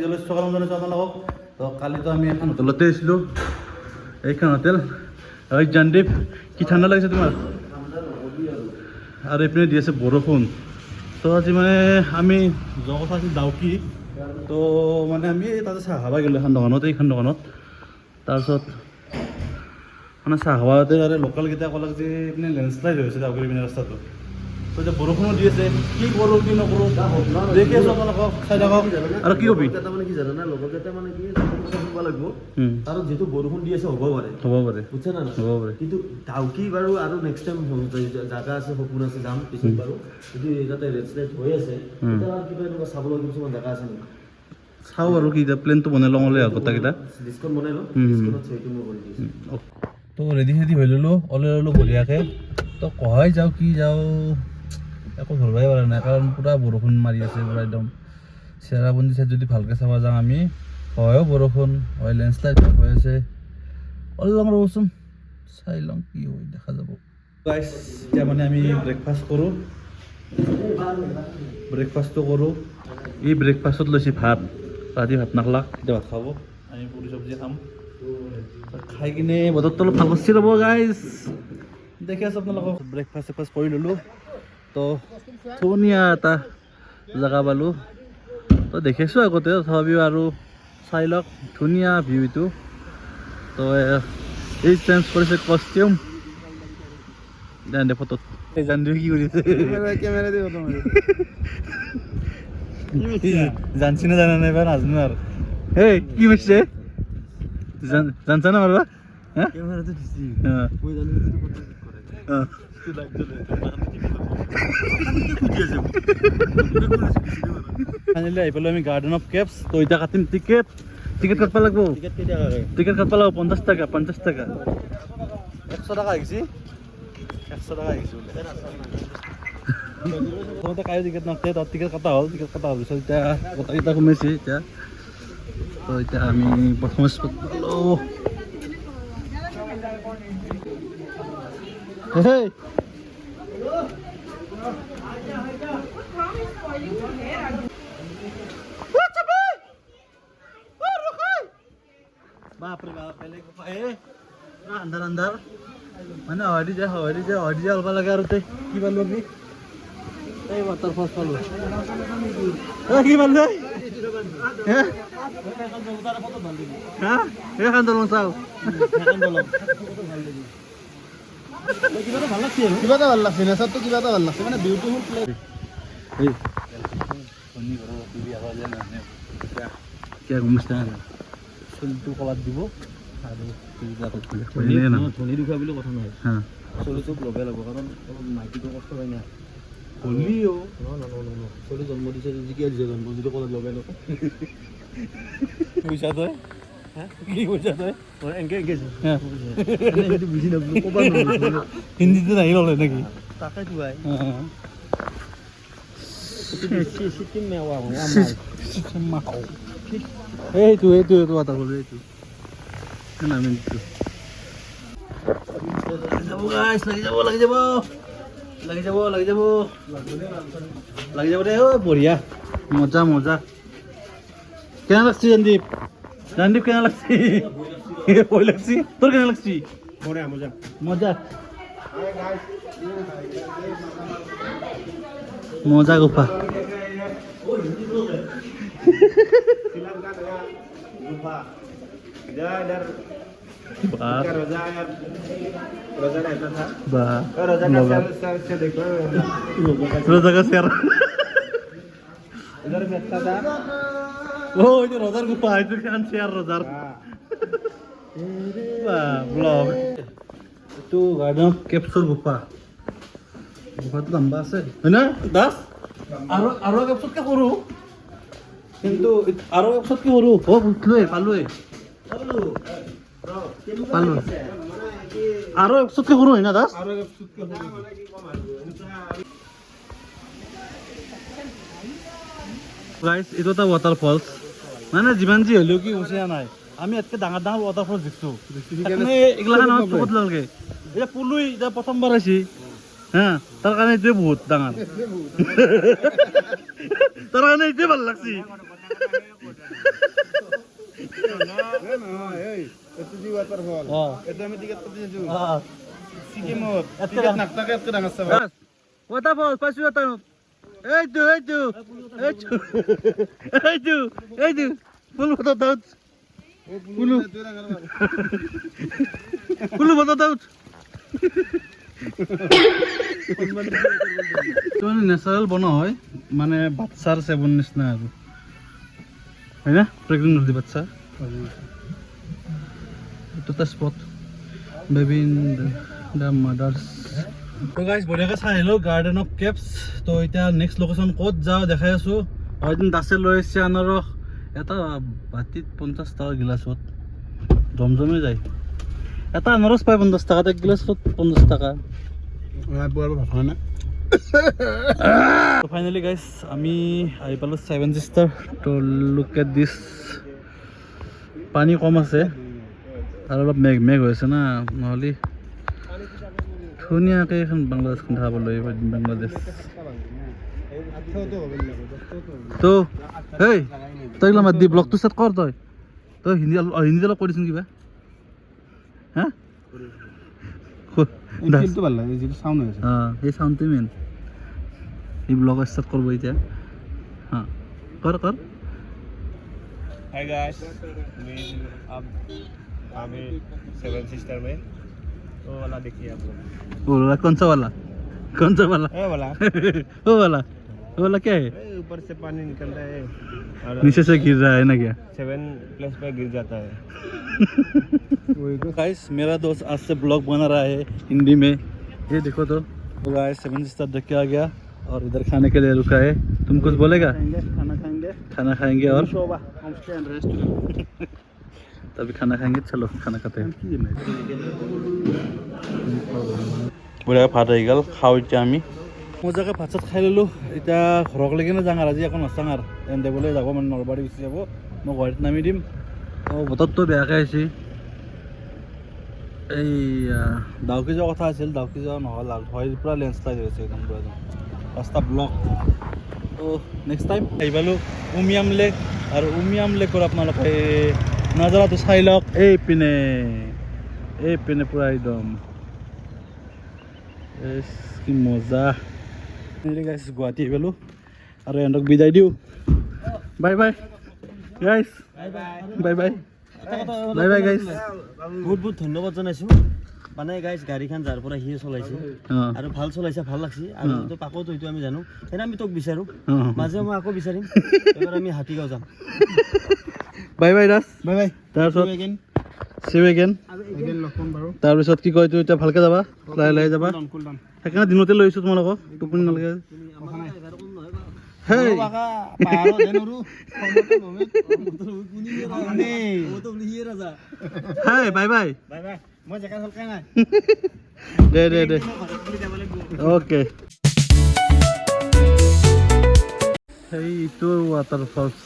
বিজয় সকাল জানাইছোঁ আপোনালোকক। তো কালিতো আমি এখন হোটেলতে আছিলোঁ, এইখন হোটেল জানদীপ। কি ঠাণ্ডা লাগিছে তোমাৰ? আৰু এইপিনে দি আছে বৰষুণ। তো আজি মানে আমি যোৱা কথা আছিল ডাউকি। তো মানে আমি তাতে চাহ খাব গ'লোঁ এখন দোকানত, এইখন দোকানত। তাৰপিছত মানে চাহ খাওঁতে আৰু লোকেলকেইটা ক'লে যে এইপিনে লেণ্ডশ্লাইড হৈ আছে ডাউকিৰ পিনে ৰাস্তাটো। তো এতিয়া বৰষুণো দি আছে, কি কৰোঁ কি নকৰোঁ দেখি আছোঁ আপোনালোকক, চাই থাকক। আৰু কি কবি মানে কি জানা না, লগৰকেইটা মানে কি হ'ব লাগিব। আৰু যিটো বৰষুণ দি আছে হ'ব পাৰে, বুজিছা না? হ'ব পাৰে। কিন্তু ডাউকি বাৰু আৰু নেক্সট টাইম জাগা আছে, সপোন আছে, যাম পিছত বাৰু। যদি তাতে লেণ্ডশ্লাইড হৈ আছে তেতিয়া আৰু কিবা এনেকুৱা চাব লগা কিছুমান জাগা আছে নেকি? চাওঁ আৰু কি এতিয়া প্লেনটো বনাই লওঁ হ'লে গোটেইকেইটা। ডিছকাউণ্ট বনাই লওঁ, ডিছকাউণ্টত সেইটো মই কৰি দিছোঁ। তো ৰেডি চেডি হৈ ল'লোঁ, ওলাই ল'লোঁ বঢ়িয়াকৈ। তো কহাই যাওঁ কি যাওঁ একো ধৰিবই পৰা নাই, কাৰণ পূৰা বৰষুণ মাৰি আছে, পূৰা একদম চেৰাপুঞ্জী চাইড যদি ভালকৈ চাব যাওঁ আমি, হয়ও বৰষুণ, হয় লেণ্ডশ্লাইড হৈ আছে। ওলাম ৰ'বচোন, চাই লওঁ কি হয়, দেখা যাব। গাইছ, এতিয়া মানে আমি ব্ৰেকফাষ্ট কৰোঁ, ব্ৰেকফাষ্টটো কৰোঁ। এই ব্ৰেকফাষ্টত লৈছে ভাত, ৰাতি ভাত নাখালাক, এতিয়া ভাত খাব। আমি পুৰি চব্জি খাম, খাই কিনে বতৰটো অলপ ভাল কৰিছে ৰ'ব গাইজ। দেখি আছোঁ আপোনালোকক। ব্ৰেকফাষ্ট কৰি ল'লোঁ, তো ধুনীয়া এটা জেগা পালোঁ। তো দেখিছোঁ আগতে, তথাপিও আৰু চাই লওক, ধুনীয়া ভিউ এইটো। তো এই চেঞ্জ কৰিছে কষ্টিউম ফটোত। জানদীপ কি কৰি আছে? কেমেৰা দি ফটো মাৰি জানছি না জানা নাই বা নাজানো আৰু। এই কি হৈছে? জানছা না মাৰবা? কেমেৰাটো দিছি, মই জানো সেইটো ফটো ফাইনেলি আহি পালোঁ আমি গাৰ্ডেন অফ কেভছ। তো এতিয়া কাটিম টিকেট। টিকেট কাটব লাগিব, টিকেট কাটব লাগিব 50 টাকা, 50 টাকা। 100 টাকা আহিছে, 100 টাকা আহিছে বোলে। প্ৰথমতে কায়ো টিকেট নাকাটে, তাত টিকেট কটা হ'ল, টিকেট কটা হোৱাৰ পিছত এতিয়া গোটেইকেইটা কমাইছে এতিয়া। তো এতিয়া আমি প্ৰথম স্পট পালোঁ। Hey! बाप रे बाप, पहले को अंदर अंदर মানে হৰি যায় অলপ লাগে আৰু কি পালো আমি এই ৱাটাৰফল পালো। কি পালো এইখন দলং চাওঁ, কিবা এটা ভাল লাগছে নেচাৰটো, কিবা এটা ভাল লাগছে মানে বিউটিফুল প্লেচ। চুলিটো কলাত দিব আৰু ধনী দুখীয়া বুলি কথা নহয়, চুলিটোক ল'বই লাগিব, কাৰণ অলপ মাইকীটো কষ্ট হয় না। হলিও চলি জন্ম দিছে, জিকিয়া দিছে জন্ম, যদি কলাত লগাই লওঁ পইচা তই কি পইচা তই এনেকে বুজি নাপালো, ক'ব হিন্দীটো নাহি ল'লে নেকি? তাকেতো ভাই এইটো ৱাটাৰফল, এইটো লাগি যাব দে। বঢ়িয়া, মজা মজা। কেনা লাগছি জানদীপ? জানদীপ কেনা লাগছি? ভয় লাগছি? তোর কেনা লাগছি? মজা মজা মজা গুফা। रोजा का शेर, रोजार गुफा शेर रोजार ব্লগ। এইটো গাৰ্ডেন অফ কেভছৰ গুফা, গুফাটো লম্বা আছে হয় না দাস? আৰু কেভছতকৈ সৰু, কিন্তু আৰু কেভছতকৈ সৰু। পালোৱে আৰু একশতকৈ সৰু হয় না দাস? গাইজ, এইটো এটা ৱাটাৰফলছ, মানে যিমান যি হ'লেও কি হৈছে নাই, আমি ইয়াতকৈ ডাঙৰ ডাঙৰ ৱাটাৰফল দেখিছোঁ, এইগিলাখান আমাৰ চকুত লাগে। এতিয়া পুলুই এতিয়া প্ৰথমবাৰ আহিছে হা, তাৰ কাৰণে এইটোৱে বহুত ডাঙৰ, তাৰ কাৰণে এইটোৱে ভাল লাগছে। Waterfall, pasu waterfall. Itu. Puluh water taut. Puluh water taut. তো ন্যাচারাল বনা হয় মানে বাচ্চার সেবন নিচিনা আৰু হয় না প্ৰেগনেন্ট হলি বাচ্চা এইটো এটা spot baby in the mothers তো গাইজ বঢ়িয়াকৈ চাই আহিলোঁ গাৰ্ডেন অফ কেপছ তো এতিয়া নেক্সট লোকেশ্যন ক'ত যাওঁ দেখাই আছোঁ আৰু এদিন দাসে লৈ আহিছে আনাৰস এটা বাতিত 50 টকা গিলাচত জমজমে যায় এটা আনাৰস পায় 50 টকাত এক গিলাচত 50 টকা ফাইনেলি গাইজ আমি আহি পালোঁ 7 চিষ্টাৰ তো লুক এট দিছ পানী কম আছে আৰু অলপ মেঘ হৈ আছে না নহ'লে ধুনীয়াকৈ এখন বাংলাদেশখন দেখাবলৈ বাংলাদেশ তো হেই তই মাত দি ব্লগটো ষ্টাৰ্ট কৰ তই হিন্দী অলপ কৈ দিছোন কিবা হা এই চাউণ্ডটো মেইন এই ব্লগ ষ্টাৰ্ট কৰিব এতিয়া হা কৰ Hi guys, अब आमिर 7 सिस्टर में वो वाला देखिए आप लोग वो वाला कौन सा वाला ये वाला वो वाला क्या है ऊपर से पानी निकल रहा है और नीचे से गिर रहा है ना क्या 7 प्लस पे गिर जाता है गाइस मेरा दोस्त आज से ब्लॉग बना रहा है हिंदी में ये देखो तो गाइस 7 सिस्टर देख के आ गया और इधर खाने के लिए रुका है तुम कुछ बोलेगा खाना खाएंगे और तभी खाना खाएंगे चलो खाना खाते हैं बुढ़ा भात आহি গ'ল খাওঁ এতিয়া আমি মজাকৈ ভাত চাত খাই ল'লোঁ এতিয়া ঘৰলৈকে যাওঁ আৰু আজি একো নাচাওঁ আৰু এনে বোলে যাব মানে নলবাৰী গুচি যাব মই গুৱাহাটীত নামি দিম অঁ বতৰটো বেয়াকৈ আহিছে এই ডাউকি যোৱা কথা আছিল ডাউকি যোৱা নহ'ল আৰু হয় পূৰা লেণ্ডশ্লাইড হৈ আছে একদম পূৰা ৰাস্তা ব্লক তো নেক্সট টাইম আহি পালোঁ উমিয়াম লেক আৰু উমিয়াম লেকৰ আপোনালোকে নাজাৰাটো চাই লওক এই পিনে পূৰা একদম কি মজা গাইছ গুৱাহাটী আহি পালোঁ আৰু এহেঁতক বিদায় দিওঁ বাই বাই গাইছ বাই বাই গাইছ বহুত ধন্যবাদ জনাইছোঁ মানে গাইজ গাড়ীখন যাৰ পৰা সিয়ে চলাইছে আৰু ভাল চলাইছে ভাল লাগছে আৰু পাকত হয়তো আমি জানো সেইকাৰণে আমি তোক বিচাৰোঁ মাজে মই আকৌ বিচাৰিম এবাৰ আমি হাতীগাঁও যাম bye bye Das bye bye তাৰপিছত চিউ এগেইন তাৰপিছত কি কয় তই এতিয়া ভালকৈ যাবা লাহে যাবা সেইকাৰণে দিনতে লৈ আহিছোঁ তোমালোকক টোপনি নালাগে হেই হেই বাই বাই মই জেগা ভালকৈ নাই দে অ'কে সেইটো ৱাটাৰফলছ